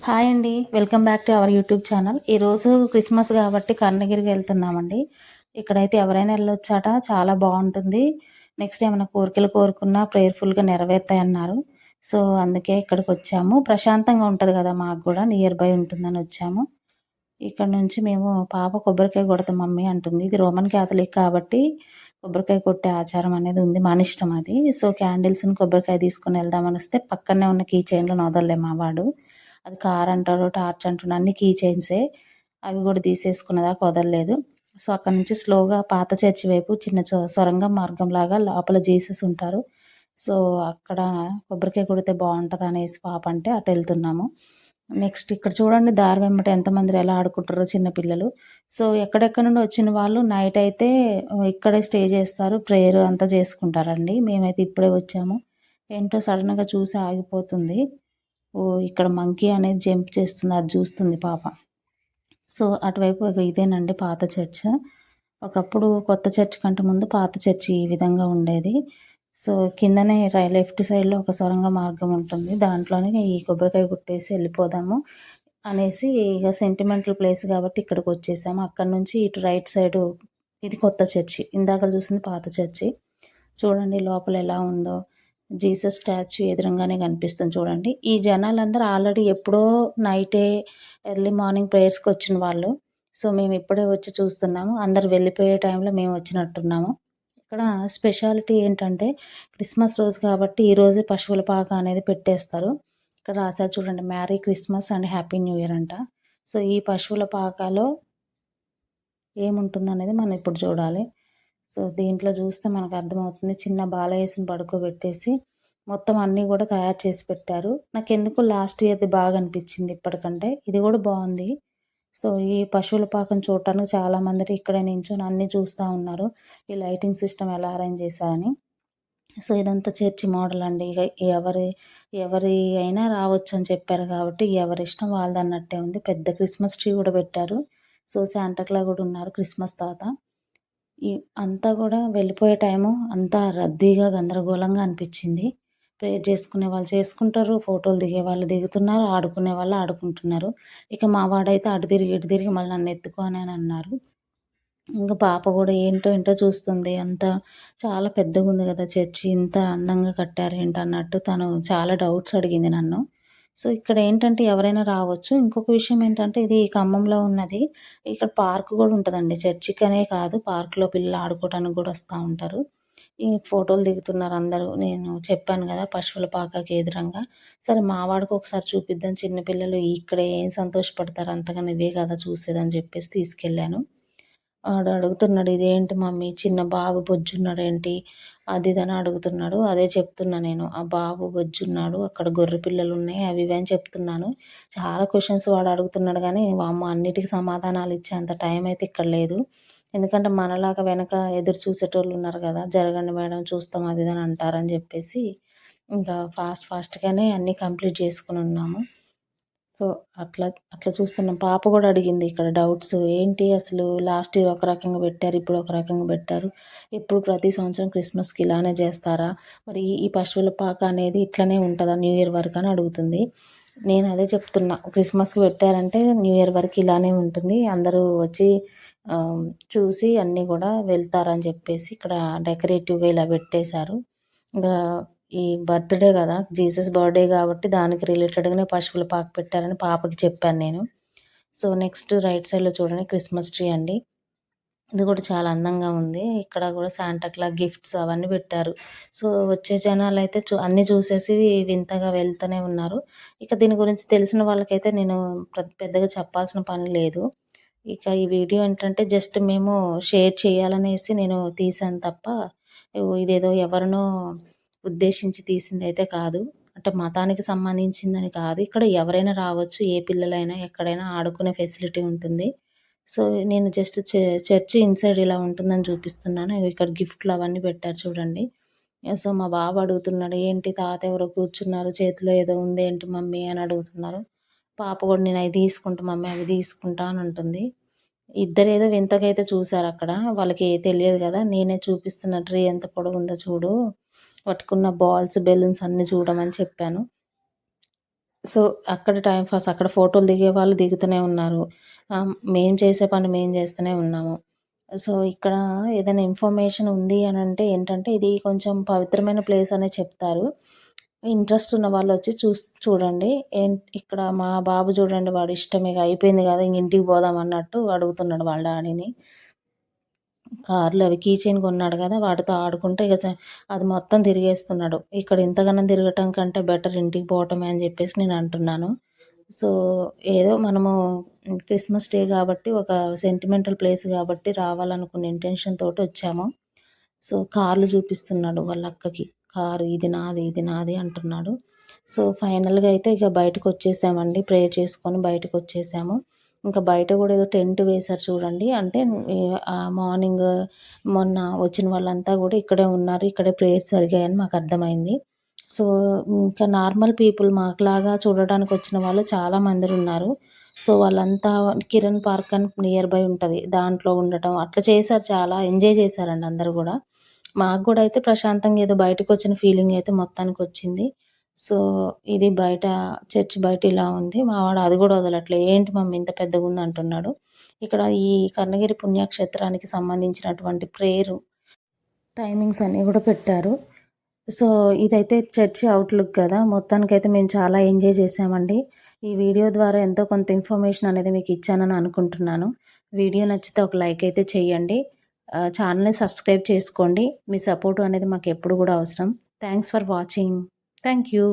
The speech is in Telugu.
హాయ్ అండి. Welcome back to our YouTube channel. ఈరోజు క్రిస్మస్ గాబట్టి కర్ణగిరికి ఎళ్తున్నామండి. ఇక్కడైతే ఎవరైనా ఎళ్ళొచ్చట. చాలా బావుంటుంది. నెక్స్ట్ ఏమైనా కోరికలు కోరుకున్నా ప్రేయర్‌ఫుల్‌గా నెరవేరుతాయన్నారు. సో, అందుకే ఇక్కడికొచ్చాము. ప్రశాంతంగా ఉంటది గదా! మాకు గూడా నియర్ బై ఉంటుందని వచ్చాము. ఇక్కడ నుంచి మేము పాప కొబ్బరికాయ కొడతా మమ్మీ అంటుంది. ఇది రోమన్ క్యాథలిక్ కాబట్టి కొబ్బరికాయ కొట్టే ఆచారం అనేది ఉంది. మనిష్టం అది. సో, క్యాండిల్స్‌ని కొబ్బరికాయ తీసుకొని ఎళ్దామనొస్తే పక్కనే ఉన్న కీ చైన్‌లను వదలలే మా వాడు. అది కార్ అంటాడు, టార్చ్ అంటుండు అన్నీ కీ చైన్సే. అవి గూడా తీసేసుకునేదాకా వదలలేదు. సో, అక్కడి నుంచి స్లోగా పాత చర్చి వైపు చిన్న సొరంగం మార్గంలాగా లోపల జీసస్ ఉంటారు. సో, అక్కడ కొబ్బరికాయ కొడితే బావుంటదనేసి పాప అంటే అటెళ్తున్నాము. నెక్స్ట్ ఇక్కడ చూడండి దారి వెంబట ఎంతమంది ఎలా ఆడుకుంటారో చిన్న పిల్లలు. సో, ఎక్కడెక్కడి నుండో వచ్చిన వాళ్ళు నైట్ అయితే ఇక్కడే స్టే చేస్తారు. ప్రేయర్ అంతా చేసుకుంటారండి. మేమైతే ఇప్పుడే వచ్చాము. ఏంటో సడెన్‌గా చూసి ఆగిపోతుంది. ఓహ్! ఇక్కడ మంకీ అనేది జంప్ చేస్తుంది. అది చూస్తుంది పాప. సో, అటువైపు ఇదేనండి పాత చర్చ్. ఒకప్పుడు కొత్త చర్చ్ కంటే ముందు పాత చర్చి ఈ విధంగా ఉండేది. సో, కిందనే లెఫ్ట్ సైడ్‌లో ఒక సొరంగ మార్గం ఉంటుంది. దాంట్లోనే ఈ కొబ్బరికాయ కొట్టేసి ఎళ్ళిపోదాము అనేసి ఇగ సెంటిమెంటల్ ప్లేస్ కాబట్టి ఇక్కడికొచ్చేసాము. అక్కడి నుంచి ఇటు రైట్ సైడు ఇది కొత్త చర్చి. ఇందాక చూసింది పాత చర్చి. చూడండి లోపల ఎలా ఉందో. జీసస్ స్టాచ్యూ ఎదురుంగానే కనిపిస్తుంది చూడండి. ఈ జనాలందరూ ఆల్రెడీ ఎప్పుడో నైటే ఎర్లీ మార్నింగ్ ప్రేయర్స్‌కొచ్చిన వాళ్ళు. సో, మేమిప్పుడే వచ్చి చూస్తున్నాము. అందరూ వెళ్ళిపోయే టైంలో మేము వచ్చినట్టున్నాము. ఇక్కడ స్పెషాలిటీ ఏంటంటే క్రిస్మస్ రోజు కాబట్టి ఈరోజే పశువుల పాక అనేది పెట్టేస్తారు. ఇక్కడ రాసారు చూడండి marry Christmas and happy new year అంట. సో, ఈ పశువుల పాకలో ఏముంటుందనేది మనం ఇప్పుడు చూడాలి. సో, దీంట్లో చూస్తే మనకర్థమవుతుంది. చిన్న బాలయేసుని పడుకోబెట్టేసి, మొత్తం అన్నీ గూడా తయారు చేసి పెట్టారు. నాకెందుకో లాస్ట్ ఇయర్‌ది బాగా అనిపిచ్చింది ఇప్పటికంటే. ఇది గూడా బావుంది. సో, ఈ పశువుల పాకను చూడటానికి చాలామంది ఇక్కడే నించొని అన్నీ చూస్తా ఉన్నారు. ఈ లైటింగ్ సిస్టమ్ ఎలా అరేంజ్ చేశారని. సో, ఇదంతా చర్చి మోడల్ అండి. ఇగ ఎవరి ఎవరి అయినా రావచ్చని చెప్పారు కాబట్టి, ఎవరిష్టం వాళ్ళదన్నట్టే ఉంది. పెద్ద క్రిస్మస్ ట్రీ గూడా పెట్టారు. సో, శాంటా గూడా ఉన్నారు క్రిస్మస్ తాత. ఈ అంతా గూడా వెళ్ళిపోయే టైము అంతా రద్దీగా, గందరగోళంగా అనిపిచ్చింది. ప్రేయర్ చేసుకునే వాళ్ళు చేసుకుంటారు, ఫోటోలు దిగేవాళ్ళు దిగుతున్నారు, ఆడుకునే వాళ్ళు ఆడుకుంటున్నారు. ఇక మా వాడైతే అటు తిరిగి, ఇటు తిరిగి మళ్ళీ నన్నెత్తుకో అని అన్నారు. ఇంక పాప గూడా ఏంటో ఏంటో చూస్తుంది. చాలా పెద్దగుంది గదా! చర్చి ఇంత అందంగా కట్టారేంటన్నట్టు తను చాలా డౌట్స్ అడిగింది నన్ను. సో, ఇక్కడేంటంటే ఎవరైనా రావచ్చు. ఇంకొక విషయం ఏంటంటే ఇది ఖమ్మంలో ఉన్నది. ఇక్కడ పార్క్ గూడా ఉంటదండి. చర్చికనే కాదు పార్క్‌లో పిల్లలు ఆడుకోవటానికి గూడా వస్తా ఉంటారు. ఈ ఫోటోలు దిగుతున్నారందరూ. నేను చెప్పాను గదా! పశువుల పాకకి ఎదురంగా. సరే మా వాడికి ఒకసారి చూపిద్దాం చిన్న పిల్లలు ఇక్కడ ఏం సంతోషపడతారు అంతగాని ఇవే గదా చూసేదని జెప్పేసి తీసుకెళ్ళాను. వాడు అడుగుతున్నాడు, "ఇదేంటి మమ్మీ చిన్న బాబు బొజ్జున్నాడేంటి?" అది ఇదని అడుగుతున్నాడు. అదే చెప్తున్నా నేను. "ఆ బాబు బొజ్జున్నాడు. అక్కడ గొర్రె పిల్లలున్నాయి." అవి ఇవి అని చెప్తున్నాను. చాలా క్వెషన్స్ వాడు అడుగుతున్నాడు గానీ, వామ్మో! అన్నిటికి సమాధానాలు ఇచ్చేంత టైం అయితే ఇక్కడ లేదు. ఎందుకంటే మనలాగా వెనక ఎదురు చూసేటోళ్ళున్నారు గదా! "జరగండి మేడం చూస్తాం." అది ఇది అని అంటారని జెప్పేసి, ఇంకా ఫాస్ట్‌గానే అన్నీ కంప్లీట్ చేసుకొనున్నాము. సో, అట్లా అట్లా చూస్తున్నాం. పాప గూడా అడిగింది ఇక్కడ డౌట్స్. ఏంటి అసలు లాస్ట్ ఇయర్ ఒక రకంగా పెట్టారు. ఇప్పుడు ఒక రకంగా పెట్టారు. ఎప్పుడు ప్రతి సంవత్సరం క్రిస్మస్‌కి ఇలానే జేస్తారా? మరి ఈ పశువుల పాక అనేది ఇట్లనే ఉంటదా న్యూ ఇయర్ వరకు అని అడుగుతుంది. నేను అదే చెప్తున్నా. క్రిస్మస్‌కి పెట్టారంటే న్యూ ఇయర్ వరకు ఇలానే ఉంటుంది. అందరూ వచ్చి ఆహ్, చూసి అన్నీ గూడా వెళ్తారని జెప్పేసి ఇక్కడ డెకరేటివ్‌గా ఇలా పెట్టేశారు. ఇంగా ఈ బర్త్‌డే గదా! జీసస్ బర్త్‌డే గాబట్టి దానికి రిలేటెడ్‌గానే పశువుల పాక పెట్టారని పాపకి చెప్పాను నేను. సో, నెక్స్ట్ రైట్ సైడ్‌లో చూడండి క్రిస్మస్ ట్రీ అండి. ఇది గూడా చాలా అందంగా ఉంది. ఇక్కడ గూడా సాంటా గిఫ్ట్స్ అవన్నీ పెట్టారు. సో, వచ్చే జనాలైతే అన్నీ చూసేసి వింతగా వెళ్తూనే ఉన్నారు. ఇక దీని గురించి తెలిసిన వాళ్ళకైతే నేను పెద్దగా చెప్పాల్సిన పని లేదు. ఇక ఈ వీడియో ఏంటంటే జస్ట్ మేము షేర్ చేయాలనేసి నేను తీశాను తప్ప, ఇదేదో ఎవరినో ఉద్దేశించి తీసిందైతే కాదు. అంటే మతానికి సంబంధించిందని కాదు. ఇక్కడ ఎవరైనా రావచ్చు. ఏ పిల్లలైనా ఎక్కడైనా ఆడుకునే ఫెసిలిటీ ఉంటుంది. సో, నేను జస్ట్ చర్చి ఇన్‌సైడ్ ఇలా ఉంటుందని చూపిస్తున్నాను. ఇక్కడ గిఫ్ట్‌లు అవన్నీ పెట్టారు చూడండి. సో, మా బాబు అడుగుతున్నాడు, "ఏంటి తాత ఎవరో కూర్చున్నారు. చేతిలో ఏదో ఉంది ఏంటి మమ్మీ" అని అడుగుతున్నారు. పాప కూడా "నేను అయి తీసుకుంటా మమ్మీ, అవి తీసుకుంటా" అని అంటుంది. ఇద్దరేదో వింతగా అయితే చూసారక్కడ. వాళ్ళకి తెలియదు గదా! నేనే చూపిస్తున్న ట్రీ ఎంత పొడవుందో చూడు. పట్టుకున్న బాల్స్, బెలూన్స్ అన్నీ చూడమని చెప్పాను. సో, అక్కడ టైమ్ పాస్ అక్కడ ఫోటోలు దిగేవాళ్ళు దిగుతూనే ఉన్నారు. మేము చేసే పని మేము చేస్తూనే ఉన్నాము. సో, ఇక్కడ ఏదైనా ఇన్ఫర్మేషన్ ఉంది అనంటే ఏంటంటే, ఇది కొంచెం పవిత్రమైన ప్లేస్ అనే చెప్తారు. ఇంట్రెస్ట్ ఉన్న వాళ్ళొచ్చి చూడండి. ఇక్కడ మా బాబు చూడండి వాడు ఇష్టమే ఇగ అయిపోయింది గదా! ఇంక ఇంటికి పోదాం అన్నట్టు అడుగుతున్నాడు వాళ్ళ డాడీని. కార్‌లో అవి కీ చైన్ కొన్నాడు గదా! వాటితో ఆడుకుంటే ఇగ అది మొత్తం తిరిగేస్తున్నాడు. ఇక్కడ ఇంతగనం తిరగటం కంటే బెటర్ ఇంటికి పోవటమే అని జెప్పేసి నేను అంటున్నాను. సో, ఏదో మనము క్రిస్మస్ డే గాబట్టి ఒక సెంటిమెంటల్ ప్లేస్ గాబట్టి రావాలనుకున్న ఇంటెన్షన్ తోటొచ్చాము. సో, కార్లు చూపిస్తున్నాడు వాళ్ళ అక్కకి. కారు ఇది నాది, ఇది నాది అంటున్నాడు. సో, ఫైనల్‌గా అయితే ఇక బయటకొచ్చేసామండి. ప్రేయర్ చేసుకొని బయటకొచ్చేసాము. ఇంకా బయట గూడా ఏదో టెంట్ వేశారు చూడండి. అంటే మార్నింగ్ మొన్న వచ్చిన వాళ్ళంతా గూడా ఇక్కడే ఉన్నారు. ఇక్కడే ప్రేయర్స్ జరిగాయని మాకర్థమైంది. సో, ఇంకా నార్మల్ పీపుల్ మాకులాగా చూడడానికొచ్చిన వాళ్ళు చాలా మందిరున్నారు. సో, వాళ్ళంతా కిరణ్ పార్క్ అని నియర్ బై ఉంటది. దాంట్లో ఉండటం అట్లా చేశారు చాలా ఎంజాయ్ చేశారండి అందరూ గూడా. మాకు గూడా అయితే ప్రశాంతంగా ఏదో బయటకొచ్చిన ఫీలింగయితే మొత్తానికొచ్చింది. సో, ఇది బయట చర్చ్ బయట ఇలా ఉంది. మా వాడు అది గూడా వదలట్లే. "ఏంటి మమ్మీ ఇంత పెద్దగుందంటున్నాడు." ఇక్కడ ఈ కర్ణగిరి పుణ్యక్షేత్రానికి సంబంధించినటువంటి ప్రేయరు టైమింగ్స్ అన్నీ గూడా పెట్టారు. సో, ఇదైతే చర్చ్ అవుట్‌లుక్ గదా! మొత్తానికైతే మేము చాలా ఎంజాయ్ చేశామండి. ఈ వీడియో ద్వారా ఎంతో కొంత ఇన్ఫర్మేషన్ అనేది మీకు ఇచ్చానని అనుకుంటున్నాను. వీడియో నచ్చితే ఒక లైక్ అయితే చేయండి. ఛానెల్‌ని సబ్స్క్రైబ్ చేసుకోండి. మీ సపోర్ట్ అనేది మాకెప్పుడు గూడా అవసరం. Thanks for watching. Thank you.